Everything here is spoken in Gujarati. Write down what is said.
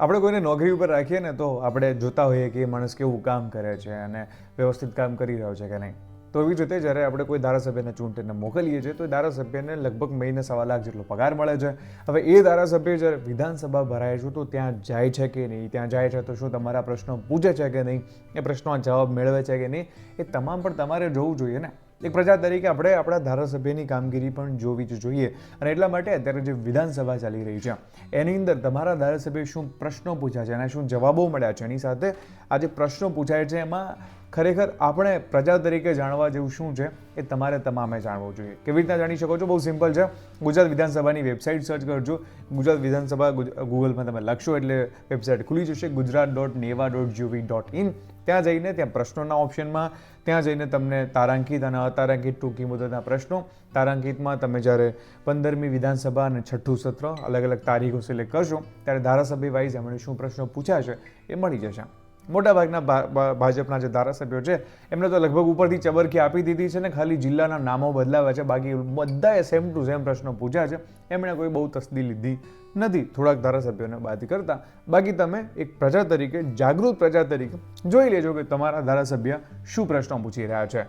આપણે કોઈને નોકરી ઉપર રાખીએ ને તો આપણે જોતા હોઈએ કે એ માણસ કેવું કામ કરે છે અને વ્યવસ્થિત કામ કરી રહ્યો છે કે નહીં. તો એવી જ રીતે જ્યારે આપણે કોઈ ધારાસભ્યને ચૂંટીને મોકલીએ છીએ તો એ ધારાસભ્યને લગભગ મહિને 1.25 લાખ જેટલો પગાર મળે છે. હવે એ ધારાસભ્ય જ્યારે વિધાનસભા ભરાય છે તો ત્યાં જાય છે કે નહીં, ત્યાં જાય છે તો શું તમારા પ્રશ્નો પૂછે છે કે નહીં, એ પ્રશ્નોના જવાબ મેળવે છે કે નહીં, એ તમામ પણ તમારે જોવું જોઈએ ને. એક પ્રજા તરીકે આપણે આપણા ધારાસભ્યની કામગીરી પણ જોવી જ જોઈએ. અને એટલા માટે અત્યારે જે વિધાનસભા ચાલી રહી છે એની અંદર તમારા ધારાસભ્ય શું પ્રશ્નો પૂછ્યા છે અને શું જવાબો મળ્યા છે, એની સાથે આ જે પ્રશ્નો પૂછાય છે એમાં ખરેખર આપણે પ્રજા તરીકે જાણવા જેવું શું છે એ તમારે તમામે જાણવું જોઈએ. કેવી રીતના જાણી શકો છો? બહુ સિમ્પલ છે. ગુજરાત વિધાનસભાની વેબસાઇટ સર્ચ કરજો. ગુજરાત વિધાનસભા ગૂગલમાં તમે લખશો એટલે વેબસાઇટ ખુલી જશે, gujarat.neva.gov.in. ત્યાં જઈને ત્યાં પ્રશ્નોના ઓપ્શનમાં ત્યાં જઈને તમને તારાંકિત અને અતારાંકિત ટૂંકી મુદતના પ્રશ્નો, તારાંકિતમાં તમે જ્યારે 15મી વિધાનસભા અને 6ઠ્ઠું સત્ર અલગ અલગ તારીખો સિલેક્ટ કરશો ત્યારે ધારાસભ્ય વાઇઝ એમણે શું પ્રશ્નો પૂછ્યા છે એ મળી જશે. મોટાભાગના ભાજપના જે ધારાસભ્યો છે એમને તો લગભગ ઉપરથી ચબરકી આપી દીધી છે ને ખાલી જિલ્લાના નામો બદલાવ્યા છે, બાકી બધાએ સેમ ટુ સેમ પ્રશ્નો પૂછ્યા છે. એમણે કોઈ બહુ તસ્દી લીધી નથી થોડાક ધારાસભ્યોને બાદ કરતા. બાકી તમે એક પ્રજા તરીકે, જાગૃત પ્રજા તરીકે જોઈ લેજો કે તમારા ધારાસભ્ય શું પ્રશ્નો પૂછી રહ્યા છે.